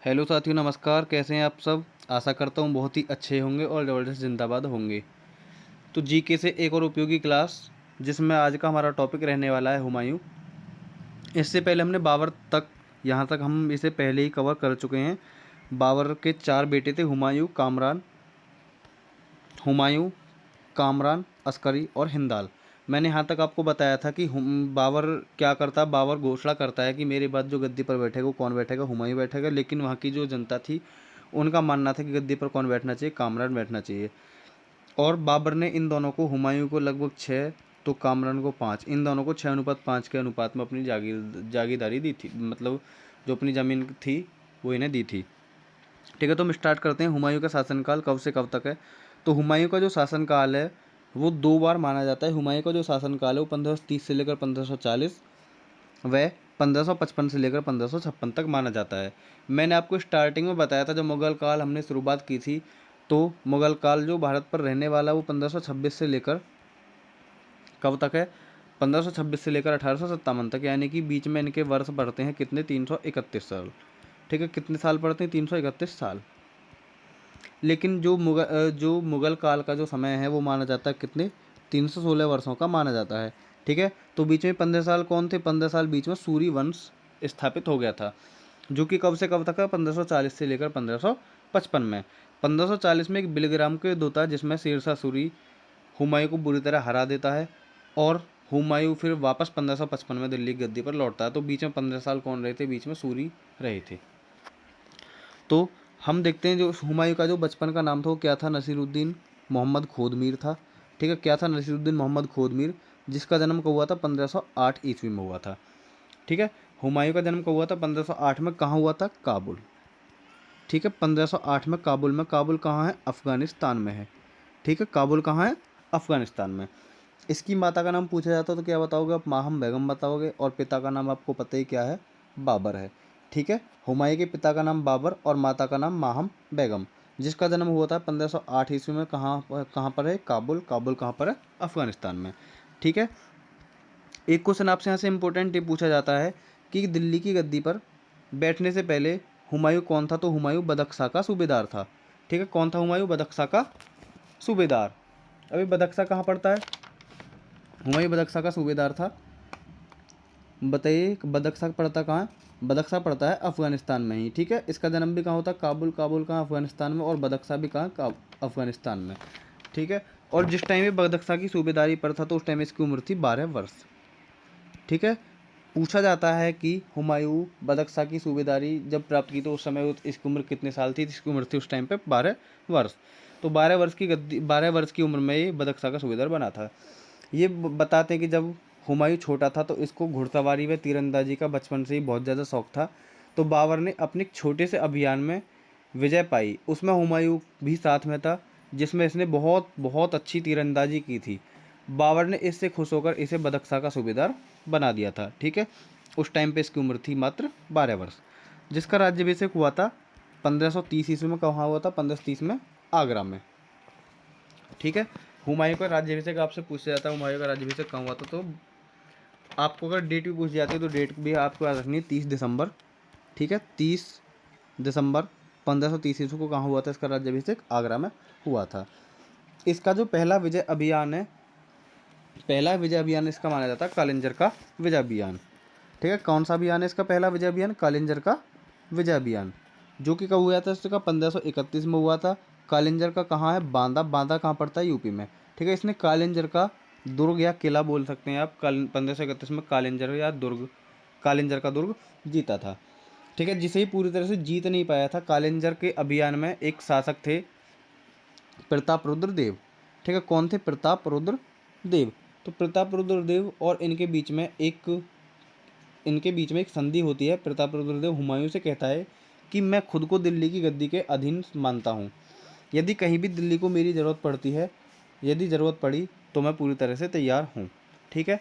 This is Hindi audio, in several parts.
हेलो साथियों, नमस्कार। कैसे हैं आप सब? आशा करता हूँ बहुत ही अच्छे होंगे और ज़बरदस्त जिंदाबाद होंगे। तो जीके से एक और उपयोगी क्लास, जिसमें आज का हमारा टॉपिक रहने वाला है हुमायूं। इससे पहले हमने बाबर तक, यहाँ तक हम इसे पहले ही कवर कर चुके हैं। बाबर के 4 बेटे थे, हुमायूं, कामरान, अस्करी और हिंदाल। मैंने यहाँ तक आपको बताया था कि बाबर क्या करता है। बाबर घोषणा करता है कि मेरे बाद जो गद्दी पर बैठेगा वो कौन बैठेगा, हुमायूं बैठेगा। लेकिन वहाँ की जो जनता थी, उनका मानना था कि गद्दी पर कौन बैठना चाहिए, कामरान बैठना चाहिए। और बाबर ने इन दोनों को, हुमायूं को लगभग 6, तो कामरान को 5, इन दोनों को 6:5 के अनुपात में अपनी जागीरदारी दी थी। मतलब जो अपनी ज़मीन थी वो इन्हें दी थी। ठीक है, तो हम स्टार्ट करते हैं। हुमायूं का शासनकाल कब से कब तक है? तो हुमायूं का जो शासनकाल है वो 2 बार माना जाता है। हुमायूं का जो शासनकाल है वो 1530 से लेकर 1540 व 1555 से लेकर 1556 तक माना जाता है। मैंने आपको स्टार्टिंग में बताया था, जब मुगल काल हमने शुरुआत की थी, तो मुगल काल जो भारत पर रहने वाला वो 1526 से लेकर कब तक है? 1526 से लेकर 1857 तक, यानी कि बीच में इनके वर्ष बढ़ते हैं कितने? 331 साल। ठीक है, कितने साल पड़ते हैं? 331 साल। लेकिन जो मुगल काल का जो समय है वो माना जाता है कितने? 316 वर्षों का माना जाता है। ठीक है, तो बीच में 15 साल कौन थे? 15 साल बीच में सूरी वंश स्थापित हो गया था, जो कि कब से कब तक है? 1540 से लेकर 1555 में। 1540 में एक बिलग्राम का युद्ध होता है, जिसमें शेरशाह सूरी हुमायूं को बुरी तरह हरा देता है, और हुमायूं फिर वापस 1555 में दिल्ली की गद्दी पर लौटता है। तो बीच में 15 साल कौन रहे थे? बीच में सूरी रहे थे। तो हम देखते हैं, जो हुमायूं का जो बचपन का नाम था वो क्या था? नसीरुद्दीन मोहम्मद खोदमीर था। ठीक है, क्या था? नसीरुद्दीन मोहम्मद खोदमीर, जिसका जन्म कब हुआ था? 1508 ईस्वी में हुआ था। ठीक है, हुमायूं का जन्म कब हुआ था? 1508 में। कहाँ हुआ था? काबुल। ठीक है, 1508 में काबुल में। काबुल कहाँ है? अफगानिस्तान में है। ठीक है, काबुल कहाँ है? अफगानिस्तान में। इसकी माता का नाम पूछा जाता तो क्या बताओगे आप? माहम बेगम बताओगे। और पिता का नाम आपको पता ही क्या है? बाबर है। ठीक है, हुमायूं के पिता का नाम बाबर और माता का नाम माहम बेगम, जिसका जन्म हुआ था 1508 ईस्वी में। कहाँ पर है? काबुल। काबुल कहाँ पर है? अफगानिस्तान में। ठीक है, एक क्वेश्चन आपसे यहाँ से इंपॉर्टेंट ये पूछा जाता है कि दिल्ली की गद्दी पर बैठने से पहले हुमायूं कौन था? तो हुमायूं बदख्शा का सूबेदार था। ठीक है, कौन था हुमायूं? बदख्शा का सूबेदार। अभी बदख्शा कहाँ पड़ता है? हुमायूं बदख्शा का सूबेदार था। बताइए, बदख्शा पड़ता कहाँ है? बदख्शा पड़ता है अफगानिस्तान में ही। ठीक है, इसका जन्म भी कहाँ होता है? काबुल। काबुल कहाँ? अफगानिस्तान में। और बदख्शा भी कहाँ? अफगानिस्तान में। ठीक है, और जिस टाइम ये बदख्शा की सूबेदारी पर था तो उस टाइम इसकी उम्र थी 12 वर्ष। ठीक है, पूछा जाता है कि हुमायूं बदख्शा की सूबेदारी जब प्राप्त की तो उस समय इसकी उम्र कितने साल थी? इसकी उम्र थी उस टाइम पे 12 वर्ष। तो 12 वर्ष की उम्र में ये बदख्शा का सूबेदार बना था। ये बताते हैं कि जब हुमायूं छोटा था तो इसको घुड़सवारी व तीरंदाजी का बचपन से ही बहुत ज़्यादा शौक था। तो बाबर ने अपने एक छोटे से अभियान में विजय पाई, उसमें हुमायूं भी साथ में था, जिसमें इसने बहुत बहुत अच्छी तीरंदाजी की थी। बाबर ने इससे खुश होकर इसे बदख्शा का सूबेदार बना दिया था। ठीक है, उस टाइम पे इसकी उम्र थी मात्र 12 वर्ष। जिसका राज्याभिषेक हुआ था 1530 ईस्वी में। कहाँ हुआ था? 1530 में, आगरा में। ठीक है, हुमायूं का राज्याभिषेक आपसे पूछा जाता है, हुमायूं का राज्याभिषेक कहाँ हुआ था? तो आपको अगर डेट भी पूछी जाती है तो डेट भी आपको याद रखनी है, 30 दिसंबर। ठीक है, 30 दिसंबर 1530 ईस्वी को कहाँ हुआ था इसका राज्याभिषेक? आगरा में हुआ था। इसका जो पहला विजय अभियान है, पहला विजय अभियान इसका माना जाता है कालिंजर का विजय अभियान। ठीक है, कौन सा अभियान है इसका? पहला विजय अभियान कालिंजर का विजय अभियान, जो कि कब हुआ था? इसका 1531 में हुआ था। कालिंजर का कहाँ है? बांदा। बांदा कहाँ पड़ता है? यूपी में। ठीक है, इसने कालिंजर का दुर्ग या किला बोल सकते हैं आप, 1531 में कालिंजर या दुर्ग, कालिंजर का दुर्ग जीता था। ठीक है, जिसे ही पूरी तरह से जीत नहीं पाया था। कालिंजर के अभियान में एक शासक थे, प्रताप रुद्र देव। ठीक है, कौन थे? प्रताप रुद्र देव। तो प्रताप रुद्र देव और इनके बीच में एक संधि होती है। प्रताप रुद्र देव हुमायूं से कहता है कि मैं खुद को दिल्ली की गद्दी के अधीन मानता हूँ। यदि कहीं भी दिल्ली को मेरी ज़रूरत पड़ती है, यदि ज़रूरत पड़ी तो मैं पूरी तरह से तैयार हूँ। ठीक है,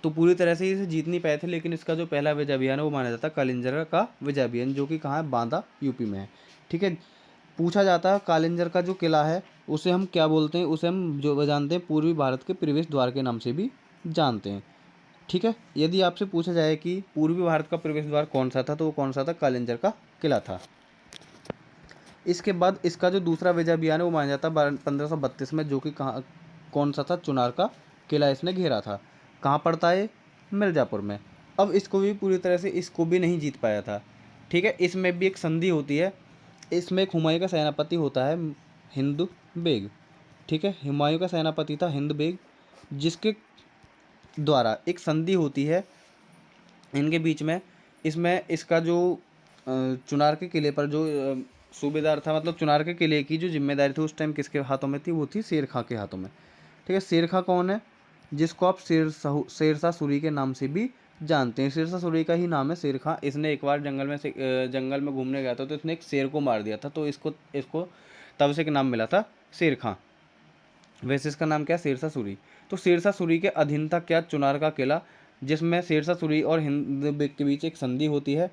तो पूरी तरह से इसे जीत नहीं पाए थे, लेकिन इसका जो पहला विजय अभियान है वो माना जाता है कालिंजर का विजय अभियान, जो कि कहाँ है? बांदा, यूपी में है। ठीक है, पूछा जाता है कालिंजर का जो किला है उसे हम क्या बोलते हैं? उसे हम जो जानते हैं पूर्वी भारत के प्रवेश द्वार के नाम से भी जानते हैं। ठीक है। यदि आपसे पूछा जाए कि पूर्वी भारत का प्रवेश द्वार कौन सा था, तो वो कौन सा था? कालिंजर का किला था। इसके बाद इसका जो दूसरा विजय अभियान है वो माना जाता है 1532 में, जो कि कहाँ कौन सा था? चुनार का किला इसने घेरा था। कहाँ पड़ता है? मिर्ज़ापुर में। अब इसको भी पूरी तरह से इसको भी नहीं जीत पाया था। ठीक है। इसमें भी एक संधि होती है। इसमें एक हुमायूं का सेनापति होता है, हिंद बेग। ठीक है। हुमायूं का सेनापति था हिंद बेग, जिसके द्वारा एक संधि होती है इनके बीच में। इसमें इसका जो चुनार के किले पर जो सूबेदार था, मतलब चुनार के किले की जो जिम्मेदारी थी उस टाइम किसके हाथों में थी? वो थी शेर खां के हाथों में। ठीक है। शेर खां कौन है? जिसको आप शेरशाह सूरी के नाम से भी जानते हैं। शेरशाह सूरी का ही नाम है शेर खां। इसने एक बार जंगल में घूमने गया था, तो इसने एक शेर को मार दिया था, तो इसको इसको तब से एक नाम मिला था शेर खां। वैसे इसका नाम क्या है? शेरशाह सूरी। तो शेरशाह सूरी के अधीन था क्या? चुनार का किला, जिसमें शेरशाह सूरी और हिंद बेग के बीच एक संधि होती है।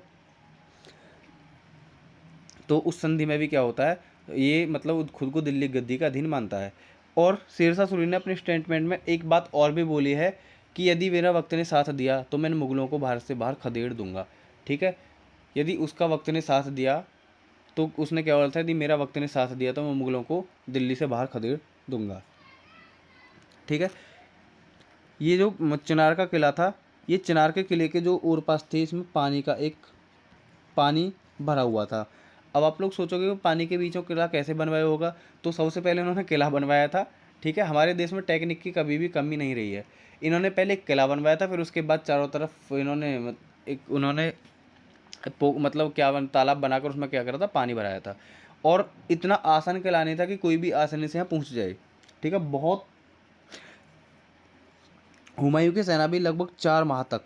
तो उस संधि में भी क्या होता है? ये मतलब खुद को दिल्ली गद्दी का अधीन मानता है। और शेरशाह सूरी ने अपने स्टेटमेंट में एक बात और भी बोली है कि यदि मेरा वक्त ने साथ दिया तो मैं मुगलों को भारत से बाहर खदेड़ दूंगा। ठीक है। यदि उसका वक्त ने साथ दिया, तो उसने क्या बोला था? यदि मेरा वक्त ने साथ दिया तो मैं मुगलों को दिल्ली से बाहर खदेड़ दूंगा। ठीक है। ये जो चिनार का किला था, ये चिनार के किले के जो ओर पास थे, इसमें पानी भरा हुआ था। अब आप लोग सोचोगे कि पानी के बीचों किला कैसे बनवाया होगा? तो सबसे पहले उन्होंने किला बनवाया था। ठीक है। हमारे देश में टेक्निक की कभी भी कमी नहीं रही है। इन्होंने पहले एक किला बनवाया था, फिर उसके बाद चारों तरफ उन्होंने मतलब क्या तालाब बनाकर उसमें क्या करा था? पानी भराया था। और इतना आसान किला नहीं था कि कोई भी आसानी से यहाँ पहुँच जाए। ठीक है। बहुत हुमायूं की सेना भी लगभग 4 माह तक,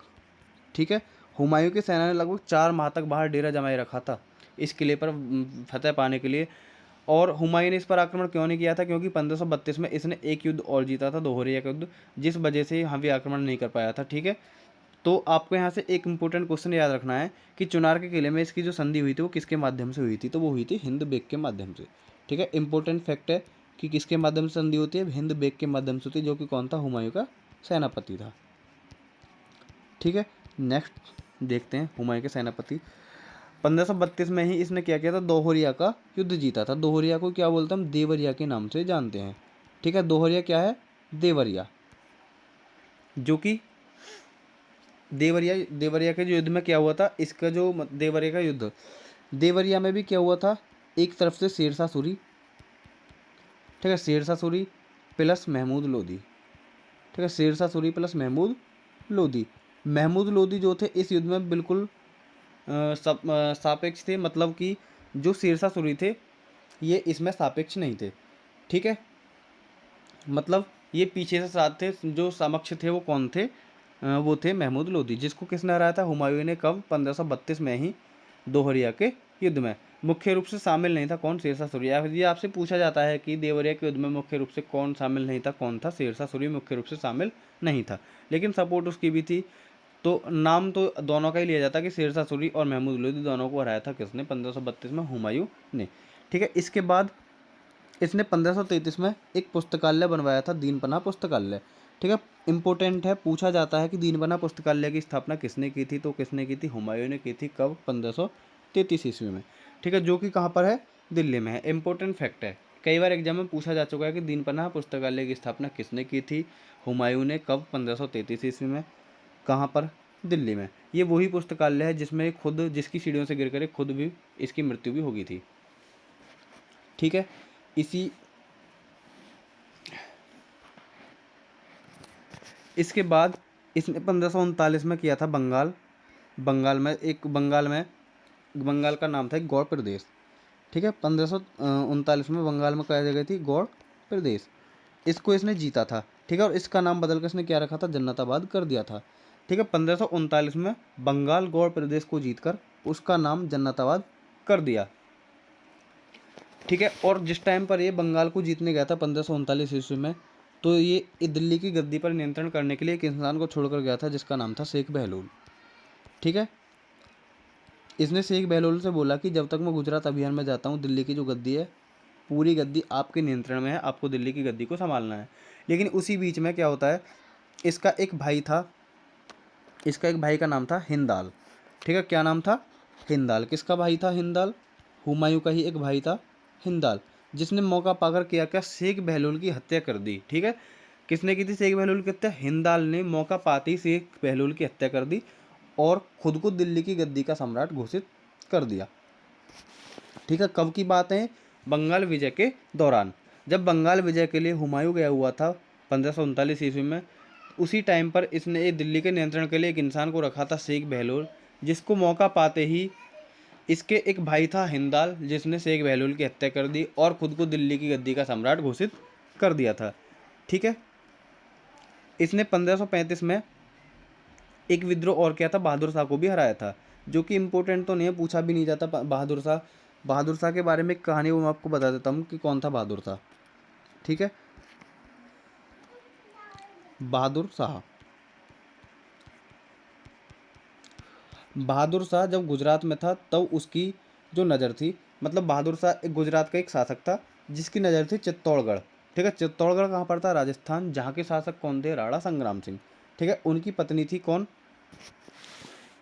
ठीक है, हुमायूं की सेना ने लगभग 4 माह तक बाहर डेरा जमाए रखा था इस किले पर फतेह पाने के लिए। और हुमायूं ने इस पर आक्रमण क्यों नहीं किया था? क्योंकि 1532 में इसने एक युद्ध और जीता था, दोहरिया का युद्ध, जिस वजह से यहाँ भी आक्रमण नहीं कर पाया था। ठीक है। तो आपको यहाँ से एक इंपॉर्टेंट क्वेश्चन याद रखना है कि चुनार के किले में इसकी जो संधि हुई थी वो किसके माध्यम से हुई थी? तो वो हुई थी हिंद बेग के माध्यम से। ठीक है। इंपॉर्टेंट फैक्ट है कि किसके माध्यम से संधि होती है? हिंद बेग के माध्यम से होती है, जो कि कौन था? हुमायूं का सेनापति था। ठीक है। नेक्स्ट देखते हैं हुमायूं के सेनापति। 1532 में ही इसने क्या किया था? दोहरिया का युद्ध जीता था। दोहरिया को क्या बोलते हैं हम? देवरिया के नाम से जानते हैं। ठीक है। दोहरिया क्या है? देवरिया। जो कि देवरिया के जो युद्ध में क्या हुआ था? इसका जो देवरिया का युद्ध, देवरिया में भी क्या हुआ था? एक तरफ से शेरशाह सूरी, ठीक है, शेरशाह सूरी प्लस महमूद लोधी। ठीक है। शेरशाह सूरी प्लस महमूद लोधी। महमूद लोधी जो थे इस युद्ध में बिल्कुल सापेक्ष थे, मतलब कि जो शेरशाह सूरी थे ये इसमें सापेक्ष नहीं थे। ठीक है। मतलब ये पीछे से साथ थे, जो समक्ष थे वो कौन थे? वो थे महमूद लोधी, जिसको किसने हराया था? हुमायूं ने। कब? 1532 में ही दोहरिया के युद्ध में। मुख्य रूप से शामिल नहीं था कौन? शेरशाह सूरी। ये आपसे पूछा जाता है कि देवरिया के युद्ध में मुख्य रूप से कौन शामिल नहीं था? कौन था? शेरशाह सूरी मुख्य रूप से शामिल नहीं था, लेकिन सपोर्ट उसकी भी थी। तो नाम तो दोनों का ही लिया जाता है कि शेरशाह सूरी और महमूद लोधी दोनों को हराया था किसने? 1532 में हुमायूं ने। ठीक है। इसके बाद इसने 1533 में एक पुस्तकालय बनवाया था, दीनपनाह पुस्तकालय। ठीक है। इंपॉर्टेंट है, पूछा जाता है कि दीनपनाह पुस्तकालय की स्थापना किसने की थी? तो किसने की थी? हुमायूं ने की थी। कब? 1533 ईस्वी में। ठीक है। जो कि कहाँ पर है? दिल्ली में है। इंपॉर्टेंट फैक्ट है, कई बार एग्जाम में पूछा जा चुका है कि दीनपनाह पुस्तकालय की स्थापना किसने की थी? हुमायूं ने। कब? 1533 ईस्वी में। कहाँ पर? दिल्ली में। ये वही पुस्तकालय है जिसकी सीढ़ियों से गिरकर खुद भी इसकी मृत्यु भी हो गई थी। ठीक है। इसी इसके बाद इसने 1539 में किया था बंगाल का नाम था एक गौड़ प्रदेश। ठीक है। 1539 में बंगाल में क्या जगह थी? गौड़ प्रदेश। इसको इसने जीता था। ठीक है। और इसका नाम बदलकर इसने क्या रखा था? जन्नताबाद कर दिया था। ठीक है। 1539 में बंगाल गौड़ प्रदेश को जीतकर उसका नाम जन्नताबाद कर दिया। ठीक है। और जिस टाइम पर ये बंगाल को जीतने गया था 1539 ईस्वी में, तो ये दिल्ली की गद्दी पर नियंत्रण करने के लिए एक इंसान को छोड़कर गया था, जिसका नाम था शेख बहलोल। ठीक है। इसने शेख बहलोल से बोला कि जब तक मैं गुजरात अभियान में जाता हूँ, दिल्ली की जो गद्दी है पूरी गद्दी आपके नियंत्रण में है, आपको दिल्ली की गद्दी को संभालना है। लेकिन उसी बीच में क्या होता है, इसका एक भाई था इसका एक भाई का नाम था हिंदाल। ठीक है, क्या नाम था? हिंदाल। किसका भाई था हिंदाल? हुमायूं का ही एक भाई था हिंदाल, जिसने मौका पाकर किया क्या? शेख बहलूल की हत्या कर दी। ठीक है, किसने की थी शेख बहलूल की हत्या? हिंदाल ने मौका पाते ही शेख बहलूल की हत्या कर दी और खुद को दिल्ली की गद्दी का सम्राट घोषित कर दिया। ठीक है, कब की बात है? बंगाल विजय के दौरान। जब बंगाल विजय के लिए हुमायूं गया हुआ था 1539 ईस्वी में, उसी टाइम पर इसने एक दिल्ली के नियंत्रण के लिए एक इंसान को रखा था, शेख बहलूल, जिसको मौका पाते ही इसके एक भाई था हिंदाल, जिसने शेख बहलूल की हत्या कर दी और खुद को दिल्ली की गद्दी का सम्राट घोषित कर दिया था। ठीक है, इसने 1535 में एक विद्रोह और किया था, बहादुर शाह को भी हराया था, जो कि इम्पोर्टेंट तो नहीं है, पूछा भी नहीं जाता। बहादुर शाह के बारे में एक कहानी वो मैं आपको बता देता हूँ कि कौन था बहादुर शाह। ठीक है, बहादुर शाह जब गुजरात में था तब उसकी जो नज़र थी, मतलब बहादुर शाह एक गुजरात का एक शासक था जिसकी नज़र थी चित्तौड़गढ़। ठीक है, चित्तौड़गढ़ कहाँ पर था? राजस्थान, जहाँ के शासक कौन थे? राणा संग्राम सिंह। ठीक है, उनकी पत्नी थी कौन?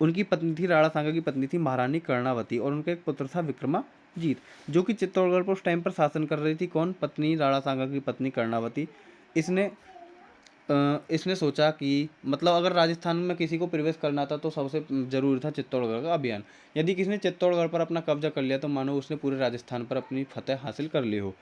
उनकी पत्नी थी राणा सांगा की पत्नी थी महारानी कर्णावती, और उनका एक पुत्र था विक्रमाजीत, जो कि चित्तौड़गढ़ पर उस टाइम पर शासन कर रही थी। कौन? पत्नी राणा सांगा की पत्नी कर्णावती। इसने इसने सोचा कि मतलब अगर राजस्थान में किसी को प्रवेश करना था तो सबसे जरूरी था चित्तौड़गढ़ का अभियान। यदि किसी ने चित्तौड़गढ़ पर अपना कब्जा कर लिया तो मानो उसने पूरे राजस्थान पर अपनी फतेह हासिल कर ली हो।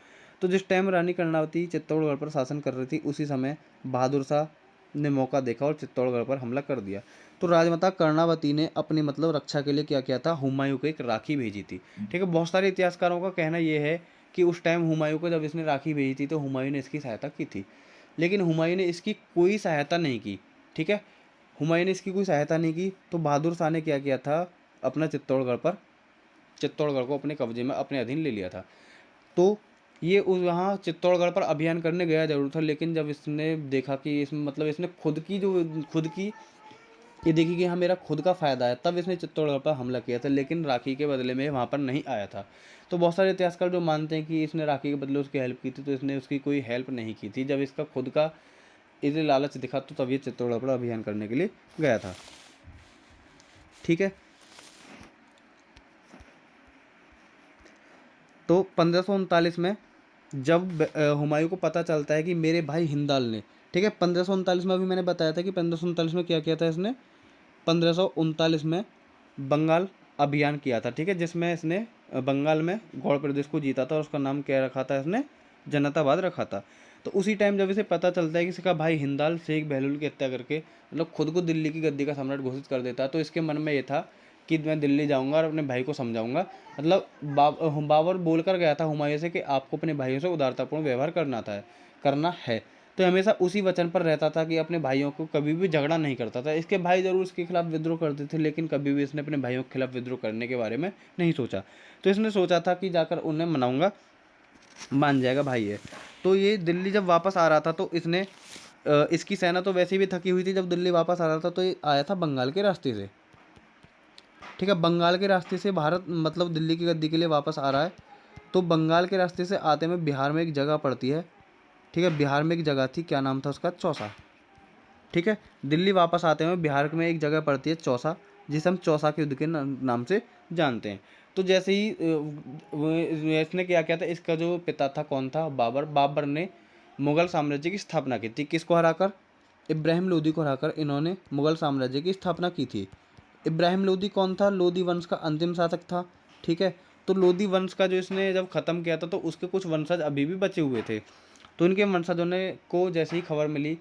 तो जिस टाइम रानी कर्णावती चित्तौड़गढ़ पर शासन कर रही थी, उसी समय बहादुर शाह ने मौका देखा और चित्तौड़गढ़ पर हमला कर दिया। तो राजमाता कर्णावती ने अपनी मतलब रक्षा के लिए क्या किया था? हुमायूं को एक राखी भेजी थी। ठीक है, बहुत सारे इतिहासकारों का कहना यह है कि उस टाइम हुमायूं को जब इसने राखी भेजी थी तो हुमायूं ने इसकी सहायता की थी, लेकिन हुमायूं ने इसकी कोई सहायता नहीं की। ठीक है, हुमायूं ने इसकी कोई सहायता नहीं की, तो बहादुर शाह ने क्या किया था? अपना चित्तौड़गढ़ को अपने कब्जे में अपने अधीन ले लिया था। तो ये उस वहाँ चित्तौड़गढ़ पर अभियान करने गया जरूर था, लेकिन जब इसने देखा कि इसमें मतलब इसने खुद की ये देखी कि हाँ मेरा खुद का फ़ायदा है, तब इसने चित्तौड़गढ़ पर हमला किया था, लेकिन राखी के बदले में वहाँ पर नहीं आया था। तो बहुत सारे इतिहासकार जो मानते हैं कि इसने राखी के बदले उसकी हेल्प की थी, तो इसने उसकी कोई हेल्प नहीं की थी। जब इसका खुद का इसे लालच दिखा तो तब ये चित्तौड़गढ़ पर अभियान करने के लिए गया था। ठीक है, तो 1539 में जब हुमायूं को पता चलता है कि मेरे भाई हिंदाल ने, ठीक है, 1539 में अभी मैंने बताया था कि 1539 में क्या किया था इसने? 1539 में बंगाल अभियान किया था। ठीक है, जिसमें इसने बंगाल में गौड़ प्रदेश को जीता था और उसका नाम क्या रखा था इसने? जनताबाद रखा था। तो उसी टाइम जब इसे पता चलता है कि इसका भाई हिंदाल शेख बहलूल की हत्या करके मतलब खुद को दिल्ली की गद्दी का सम्राट घोषित कर देता है, तो इसके मन में ये था कि मैं दिल्ली जाऊंगा और अपने भाई को समझाऊंगा। मतलब बाबर बोलकर गया था हुमायूं से कि आपको अपने भाइयों से उदारतापूर्ण व्यवहार करना है। तो हमेशा उसी वचन पर रहता था कि अपने भाइयों को कभी भी झगड़ा नहीं करता था। इसके भाई जरूर इसके खिलाफ विद्रोह करते थे, लेकिन कभी भी इसने अपने भाइयों के खिलाफ विद्रोह करने के बारे में नहीं सोचा। तो इसने सोचा था कि जाकर उन्हें मनाऊंगा, मान जाएगा भाई है। तो ये दिल्ली जब वापस आ रहा था तो इसने इसकी सेना तो वैसे भी थकी हुई थी, जब दिल्ली वापस आ रहा था तो ये आया था बंगाल के रास्ते से। ठीक है, बंगाल के रास्ते से भारत मतलब दिल्ली की गद्दी के लिए वापस आ रहा है। तो बंगाल के रास्ते से आते में बिहार में एक जगह पड़ती है। ठीक है, बिहार में एक जगह थी, क्या नाम था उसका? चौसा। ठीक है, दिल्ली वापस आते हुए बिहार में एक जगह पड़ती है चौसा, जिसे हम चौसा के युद्ध के नाम से जानते हैं। तो जैसे ही इसने क्या किया था, इसका जो पिता था कौन था? बाबर। बाबर ने मुगल साम्राज्य की स्थापना की थी, किसको हराकर? इब्राहिम लोदी को हराकर इन्होंने मुगल साम्राज्य की स्थापना की थी। इब्राहिम लोदी कौन था? लोदी वंश का अंतिम शासक था। ठीक है, तो लोदी वंश का जो इसने जब ख़त्म किया था तो उसके कुछ वंशज अभी भी बचे हुए थे। तो इनके वंशजों ने को जैसे ही खबर मिली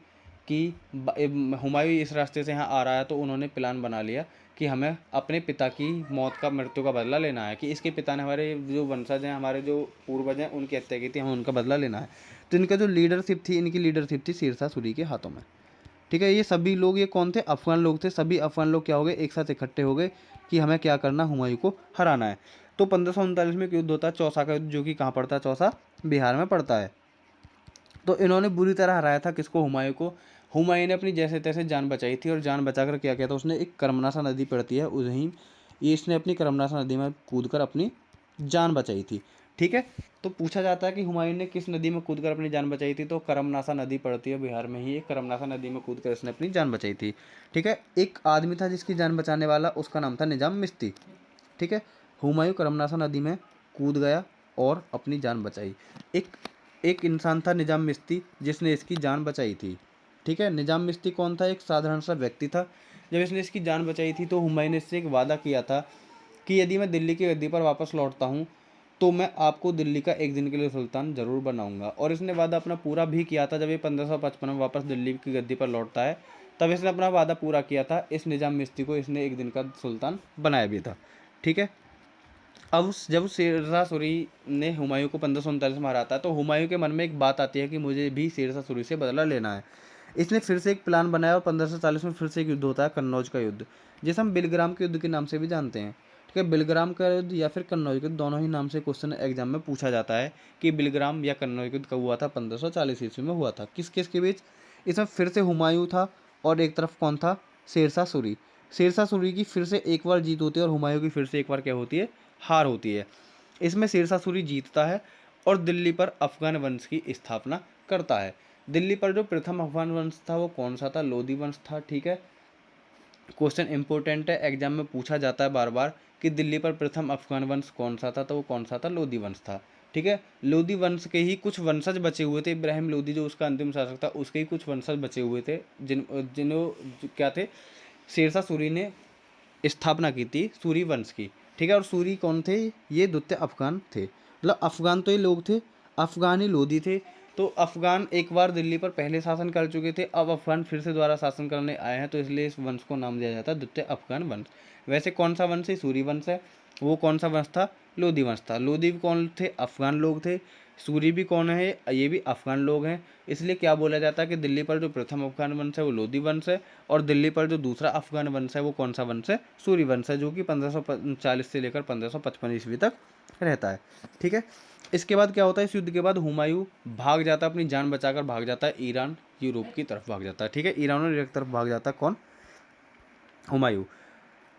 कि हुमायूं इस रास्ते से यहाँ आ रहा है, तो उन्होंने प्लान बना लिया कि हमें अपने पिता की मृत्यु का बदला लेना है, कि इसके पिता ने हमारे जो वंशज हैं, हमारे जो पूर्वज हैं, उनकी हत्या की थी, हमें उनका बदला लेना है। तो इनका जो लीडरशिप थी, इनकी लीडरशिप थी शेरशाह सूरी के हाथों में। ठीक है, ये सभी लोग ये कौन थे? अफगान लोग थे। सभी अफगान लोग क्या हो गए? एक साथ इकट्ठे हो गए कि हमें क्या करना, हुमायूं को हराना है। तो 1539 में एक युद्ध होता है चौसा का युद्ध, जो कि कहाँ पड़ता है? चौसा बिहार में पड़ता है। तो इन्होंने बुरी तरह हराया था किसको? हुमायूं को। हुमायूं ने अपनी जैसे तैसे जान बचाई थी, और जान बचाकर क्या किया था उसने? एक कर्मनाशा नदी पड़ती है उज्जैन, ये इसने अपनी कर्मनाशा नदी में कूद कर अपनी जान बचाई थी। ठीक है। तो पूछा जाता है कि हुमायूं ने किस नदी में कूदकर अपनी जान बचाई थी, तो करमनासा नदी पड़ती है बिहार में ही, एक करमनासा नदी में कूदकर इसने अपनी जान बचाई थी। ठीक है। एक आदमी था जिसकी जान बचाने वाला, उसका नाम था निजाम मिश्ती। ठीक है। हुमायूं करमनासा नदी में कूद गया और अपनी जान बचाई। एक एक इंसान था निजाम मिश्ती जिसने इसकी जान बचाई थी। ठीक है। निजाम मिश्ती कौन था? एक साधारण सा व्यक्ति था। जब इसने इसकी जान बचाई थी तो हुमायूं ने इससे एक वादा किया था कि यदि मैं दिल्ली की गद्दी पर वापस लौटता हूँ तो मैं आपको दिल्ली का एक दिन के लिए सुल्तान जरूर बनाऊंगा। और इसने वादा अपना पूरा भी किया था। जब ये 1555 में वापस दिल्ली की गद्दी पर लौटता है तब इसने अपना वादा पूरा किया था। इस निजाम मिश्ती को इसने एक दिन का सुल्तान बनाया भी था। ठीक है। अब जब शेरशाह सूरी ने हुमायूं को 1539 में हराता है तो हुमायूं के मन में एक बात आती है कि मुझे भी शेरशाह सूरी से बदला लेना है। इसने फिर से एक प्लान बनाया और 1540 में फिर से एक युद्ध होता है, कन्नौज का युद्ध, जिसे हम बिलग्राम के युद्ध के नाम से भी जानते हैं। ठीक है। बिलग्राम का युद्ध या फिर कन्नौज का युद्ध, दोनों ही नाम से क्वेश्चन एग्जाम में पूछा जाता है कि बिलग्राम या कन्नौज का युद्ध कब हुआ था? 1540 ईस्वी में हुआ था। किस किस के बीच? इसमें फिर से हुमायूं था और एक तरफ कौन था? शेरशाह सूरी। शेरशाह सूरी की फिर से एक बार जीत होती है और हुमायूं की फिर से एक बार क्या होती है? हार होती है। इसमें शेरशाह सूरी जीतता है और दिल्ली पर अफगान वंश की स्थापना करता है। दिल्ली पर जो प्रथम अफगान वंश था वो कौन सा था? लोधी वंश था। ठीक है। क्वेश्चन इंपॉर्टेंट है, एग्जाम में पूछा जाता है बार बार कि दिल्ली पर प्रथम अफगान वंश कौन सा था, तो वो कौन सा था? लोधी वंश था। ठीक है। लोधी वंश के ही कुछ वंशज बचे हुए थे। इब्राहिम लोधी जो उसका अंतिम शासक था उसके ही कुछ वंशज बचे हुए थे जिन्हों क्या थे? शेरशाह सूरी ने स्थापना की थी सूरी वंश की। ठीक है। और सूरी कौन थे? ये द्वितीय अफगान थे। मतलब अफगान तो ये लोग थे, अफगानी लोधी थे। तो अफगान एक बार दिल्ली पर पहले शासन कर चुके थे, अब अफगान फिर से दोबारा शासन करने आए हैं, तो इसलिए इस वंश को नाम दिया जाता है द्वितीय अफगान वंश। वैसे कौन सा वंश है? सूरी वंश है। वो कौन सा वंश था? लोधी वंश था। लोधी भी कौन थे? अफगान लोग थे। सूरी भी कौन है? ये भी अफगान लोग हैं। इसलिए क्या बोला जाता है कि दिल्ली पर जो प्रथम अफगान वंश है वो लोधी वंश है और दिल्ली पर जो दूसरा अफगान वंश है वो कौन सा वंश है? सूरी वंश है, जो कि 1540 से लेकर 1555 ईस्वी तक रहता है। ठीक है। इसके बाद क्या होता है? इस युद्ध के बाद हुमायूं भाग जाता है, अपनी जान बचाकर भाग जाता है ईरान, यूरोप की तरफ भाग जाता है। ठीक है। ईरान और इराक की तरफ भाग जाता है कौन? हुमायूं।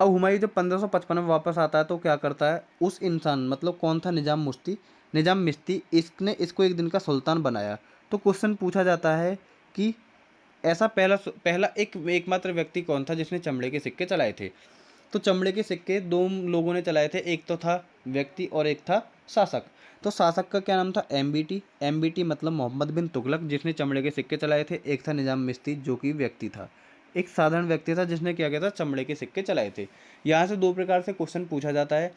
अब हुमायूं जब 1555 में वापस आता है तो क्या करता है? उस इंसान, मतलब कौन था? निजाम मिश्ती, इसने इसको एक दिन का सुल्तान बनाया। तो क्वेश्चन पूछा जाता है कि ऐसा पहला पहला एकमात्र व्यक्ति कौन था जिसने चमड़े के सिक्के चलाए थे? तो चमड़े के सिक्के दो लोगों ने चलाए थे, एक तो था व्यक्ति और एक था शासक। तो शासक का क्या नाम था? एमबीटी। एमबीटी मतलब मोहम्मद बिन तुगलक, जिसने चमड़े के सिक्के चलाए थे। एक था निजाम मिश्ती जो कि व्यक्ति था, एक साधारण व्यक्ति था जिसने क्या किया था? चमड़े के सिक्के चलाए थे। यहाँ से दो प्रकार से क्वेश्चन पूछा जाता है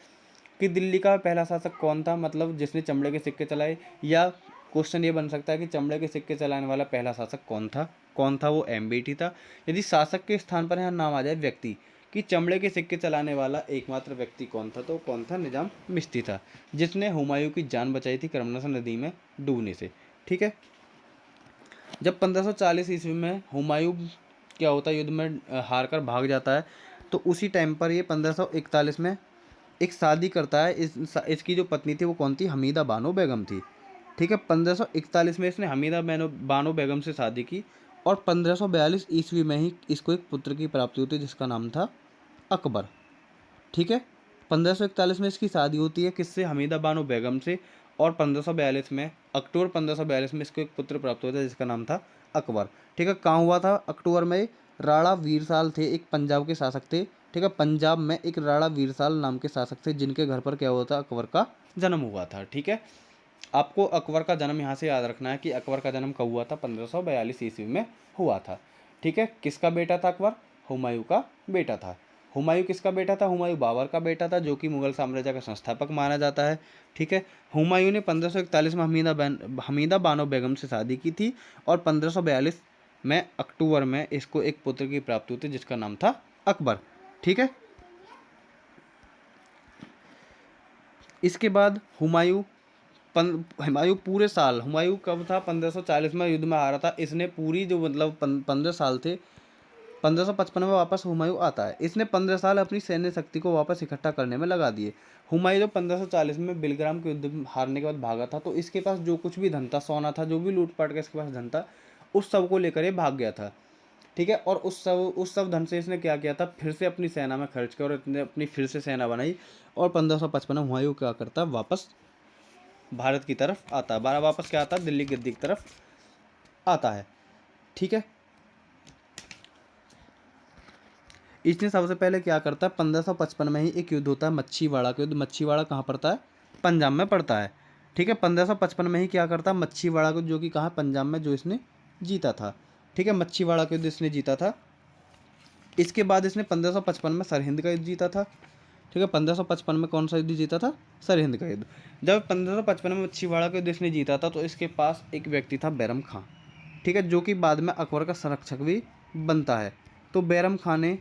कि दिल्ली का पहला शासक कौन था, मतलब जिसने चमड़े के सिक्के चलाए, या क्वेश्चन ये बन सकता है कि चमड़े के सिक्के चलाने वाला पहला शासक कौन था? कौन था? वो एमबीटी था। यदि शासक के स्थान पर यहाँ नाम आ जाए व्यक्ति कि चमड़े के सिक्के चलाने वाला एकमात्र व्यक्ति कौन था, तो कौन था? निजाम मिश्ती था, जिसने हुमायूं की जान बचाई थी करमनासा नदी में डूबने से। ठीक है। जब 1540 ईस्वी में हुमायूं क्या होता है? युद्ध में हार कर भाग जाता है। तो उसी टाइम पर ये 1541 में एक शादी करता है। इसकी जो पत्नी थी वो कौन थी? हमीदा बानो बेगम थी। ठीक है। 1541 में इसने हमीदा बानो बेगम से शादी की और 1542 ईस्वी में ही इसको एक पुत्र की प्राप्ति होती है जिसका नाम था अकबर। ठीक है। 1541 में इसकी शादी होती है किससे? हमीदा बानो बेगम से। और 1542 में, अक्टूबर 1542 में इसको एक पुत्र प्राप्त होता है जिसका नाम था अकबर। ठीक है। कहाँ हुआ था? अक्टूबर में। राणा वीरसाल थे, एक पंजाब के शासक थे। ठीक है। पंजाब में एक राणा वीरसाल नाम के शासक थे जिनके घर पर क्या हुआ था? अकबर का जन्म हुआ था। ठीक है। आपको अकबर का जन्म यहाँ से याद रखना है कि अकबर का जन्म कब हुआ था? 1542 ईस्वी में हुआ था। ठीक है। किसका बेटा था अकबर? हुमायूं का बेटा था। हुमायूं किसका बेटा था? हुमायूं बाबर का बेटा था, जो कि मुगल साम्राज्य का संस्थापक माना जाता है। ठीक है। हुमायूं ने 1541 में हमीदा बानो बेगम से शादी की थी और 1542 में अक्टूबर में इसको एक पुत्र की प्राप्ति हुई थी जिसका नाम था अकबर। ठीक है। इसके बाद हुमायूं पूरे साल, हुमायूं कब था? 1540 में युद्ध में आ रहा था। इसने पूरी जो मतलब 15 साल थे, 1555 में वापस हुमायूं आता है। इसने 15 साल अपनी सैन्य शक्ति को वापस इकट्ठा करने में लगा दिए। हुमायूं जब 1540 में बिलग्राम के युद्ध में हारने के बाद भागा था तो इसके पास जो कुछ भी धन था, सोना था, जो भी लूटपाट का इसके पास धन था, उस सब को लेकर ये भाग गया था। ठीक है। और उस सब धन से इसने क्या किया था? फिर से अपनी सेना में खर्च किया और इसने अपनी फिर से सेना बनाई और 1555 में हुमायूं क्या करता? वापस भारत की तरफ आता है, वापस क्या आता है, दिल्ली गद्दी की तरफ आता है। ठीक है, इसने सबसे पहले क्या करता है, 1555 में ही एक युद्ध होता है मच्छीवाड़ा का युद्ध। मच्छीवाड़ा कहाँ पड़ता है, पंजाब में पड़ता है। ठीक है, 1555 में ही क्या करता है, मच्छीवाड़ा को, जो कि कहाँ, पंजाब में, जो इसने जीता था। ठीक है, मच्छीवाड़ा का युद्ध इसने जीता था। इसके बाद इसने 1555 में सरहिंद का युद्ध जीता था। ठीक है, 1555 में कौन सा युद्ध जीता था, सरहिंद का युद्ध। जब 1555 में मच्छीवाड़ा का युद्ध इसने जीता था तो इसके पास एक व्यक्ति था, बैरम खां। ठीक है, जो कि बाद में अकबर का संरक्षक भी बनता है। तो बैरम खां ने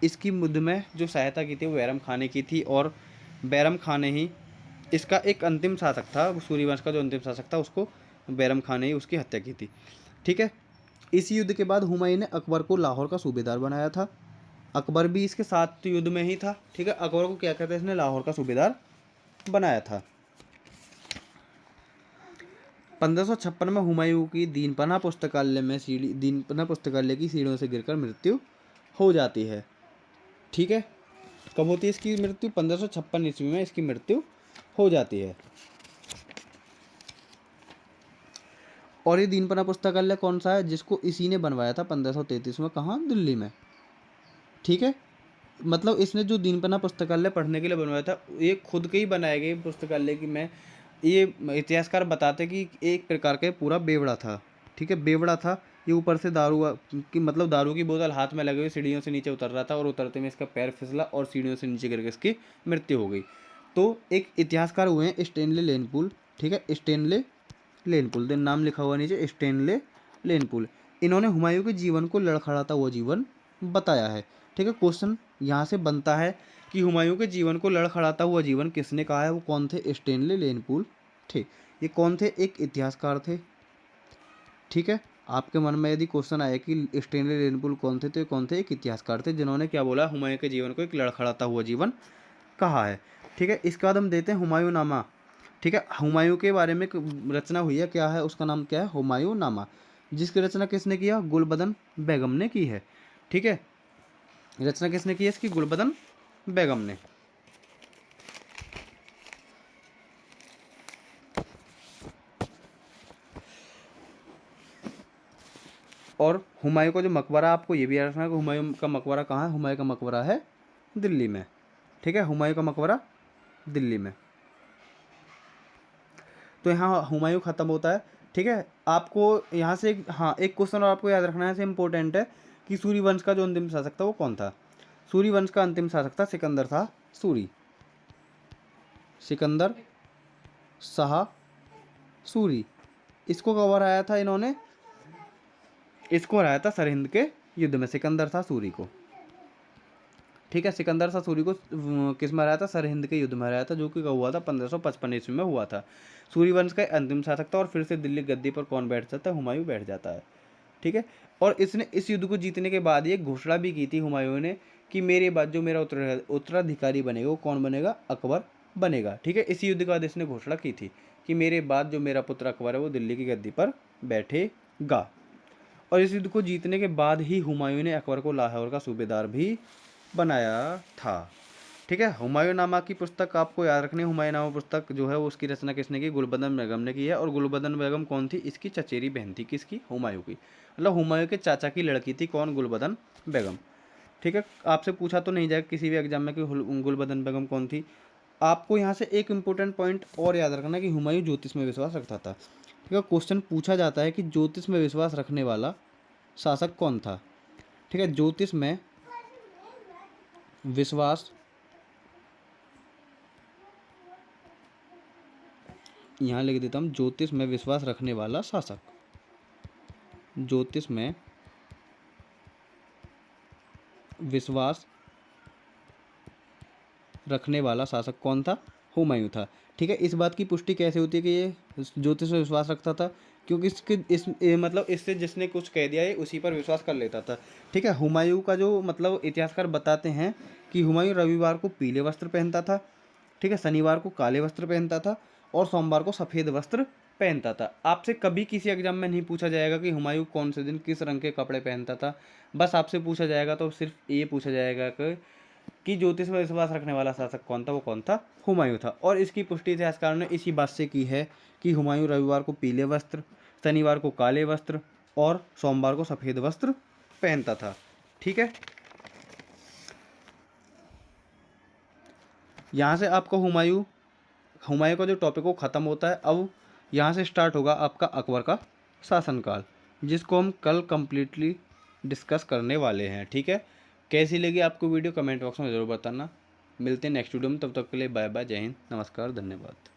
इसकी युद्ध में जो सहायता की थी वो बैरम खां ने की थी, और बैरम खां ने ही इसका एक अंतिम शासक था, सूर्यवंश का जो अंतिम शासक था, उसको बैरम खां ने ही उसकी हत्या की थी। ठीक है, इस युद्ध के बाद हुमायूं ने अकबर को लाहौर का सूबेदार बनाया था। अकबर भी इसके साथ युद्ध में ही था। ठीक है, अकबर को क्या कहते हैं, इसने लाहौर का सूबेदार बनाया था। 1556 में हुमायूं की दीनपना पुस्तकालय की सीढ़ियों से गिरकर मृत्यु हो जाती है। ठीक है, कब होती है इसकी मृत्यु, 1556 ईस्वी में इसकी मृत्यु हो जाती है। और ये दीनपना पुस्तकालय कौन सा है, जिसको इसी ने बनवाया था 1533 में, कहाँ, दिल्ली में। ठीक है, मतलब इसने जो दीनपना पुस्तकालय पढ़ने के लिए बनवाया था, ये खुद के ही बनाए गए पुस्तकालय की, मैं ये इतिहासकार बताते कि एक प्रकार का पूरा बेवड़ा था। ठीक है, बेवड़ा था, ये ऊपर से दारू की, मतलब दारू की बोतल हाथ में लगे हुए सीढ़ियों से नीचे उतर रहा था, और उतरते में इसका पैर फिसला और सीढ़ियों से नीचे गिर के इसकी मृत्यु हो गई। तो एक इतिहासकार हुए हैं स्टेनले लेनपुल। ठीक है, स्टेनले लेनपुल, दिन नाम लिखा हुआ नीचे, स्टेनले लेनपुल। इन्होंने हुमायूं के जीवन को लड़खड़ाता हुआ जीवन बताया है। ठीक है, क्वेश्चन यहाँ से बनता है कि हुमायूं के जीवन को लड़खड़ाता हुआ जीवन किसने कहा है, वो कौन थे, स्टेनले लेनपुल थे। ये कौन थे, एक इतिहासकार थे। ठीक है, आपके मन में यदि क्वेश्चन आए कि स्टेनले लेनपुल कौन थे, तो ये कौन थे, एक इतिहासकार थे, जिन्होंने क्या बोला, हुमायूं के जीवन को एक लड़खड़ाता हुआ जीवन कहा है। ठीक है, इसके बाद हम देते हैं हुमायूं नामा। ठीक है, हुमायूं के बारे में एक रचना हुई है, क्या है उसका नाम, क्या है, हुमायूं नामा, जिसकी रचना किसने किया, गुलबदन बेगम ने की है। ठीक है, रचना किसने की है इसकी, गुलबदन बेगम ने। और हुमायूं का जो मकबरा, आपको ये भी याद रखना है कि हुमायूं का मकबरा कहाँ है, हुमायूं का मकबरा है दिल्ली में। ठीक है, हुमायूं का मकबरा दिल्ली में। तो यहाँ हुमायूं खत्म होता है। ठीक है, आपको यहाँ से हाँ, एक क्वेश्चन और आपको याद रखना है, इम्पोर्टेंट है, कि सूर्यवंश का जो अंतिम शासक था वो कौन था। सूर्यवंश का अंतिम शासक था सिकंदर था सूरी, सिकंदर शाह सूरी। इसको कब हराया था इन्होंने, इसको हराया था सरहिंद के युद्ध में, सिकंदर शाह सूरी को। ठीक है, सिकंदर शाह सूरी को किस में हराया था, सरहिंद के युद्ध में हराया था, जो कि कब हुआ था, 1555 ईस्वी में हुआ था। सूर्यवंश का अंतिम शासक था, और फिर से दिल्ली गद्दी पर कौन बैठ जाता है, हुमायूं बैठ जाता है। ठीक है, और इसने इस युद्ध को जीतने के बाद ये घोषणा भी की थी हुमायूं ने, कि मेरे बाद जो मेरा उत्तराधिकारी बनेगा वो कौन बनेगा, अकबर बनेगा। ठीक है, इसी युद्ध के बाद इसने घोषणा की थी कि मेरे बाद जो मेरा पुत्र अकबर है वो दिल्ली की गद्दी पर बैठेगा। और इस युद्ध को जीतने के बाद ही हुमायूं ने अकबर को लाहौर का सूबेदार भी बनाया था। ठीक है, हुमायूं नामा की पुस्तक आपको याद रखनी है। हुमायूं नामा पुस्तक जो है वो उसकी रचना किसने की, गुलबदन बेगम ने की है। और गुलबदन बेगम कौन थी, इसकी चचेरी बहन थी, किसकी, हुमायूं की, मतलब हुमायूं के चाचा की लड़की थी, कौन, गुलबदन बेगम। ठीक है, आपसे पूछा तो नहीं जाएगा किसी भी एग्जाम में कि गुलबदन बेगम कौन थी। आपको यहाँ से एक इम्पोर्टेंट पॉइंट और याद रखना कि हुमायूं ज्योतिष में विश्वास रखता था। ठीक है, क्वेश्चन पूछा जाता है कि ज्योतिष में विश्वास रखने वाला शासक कौन था। ठीक है, ज्योतिष में विश्वास, यहाँ लिख देता हूँ, ज्योतिष में विश्वास रखने वाला शासक, ज्योतिष में विश्वास रखने वाला शासक कौन था, हुमायूं था। ठीक है, इस बात की पुष्टि कैसे होती है कि ये ज्योतिष में विश्वास रखता था, क्योंकि मतलब इससे जिसने कुछ कह दिया है उसी पर विश्वास कर लेता था। ठीक है, हुमायूं का जो मतलब इतिहासकार बताते हैं कि हुमायूं रविवार को पीले वस्त्र पहनता था, ठीक है, शनिवार को काले वस्त्र पहनता था, और सोमवार को सफ़ेद वस्त्र पहनता था। आपसे कभी किसी एग्जाम में नहीं पूछा जाएगा कि हुमायूं कौन से दिन किस रंग के कपड़े पहनता था। बस आपसे पूछा जाएगा तो सिर्फ ये पूछा जाएगा कि कि ज्योतिष में विश्वास रखने वाला शासक कौन था, वो कौन था, हुमायूं था। और इसकी पुष्टि इतिहासकारों ने इसी बात से की है कि हुमायूं रविवार को पीले वस्त्र, शनिवार को काले वस्त्र और सोमवार को सफ़ेद वस्त्र पहनता था। ठीक है, यहाँ से आपका हुमायूं हुमायूं का जो टॉपिक वो ख़त्म होता है। अब यहाँ से स्टार्ट होगा आपका अकबर का शासनकाल, जिसको हम कल कंप्लीटली डिस्कस करने वाले हैं। ठीक है, कैसी लगी आपको वीडियो कमेंट बॉक्स में ज़रूर बताना। मिलते हैं नेक्स्ट वीडियो में, तब तक के लिए बाय बाय, जय हिंद, नमस्कार, धन्यवाद।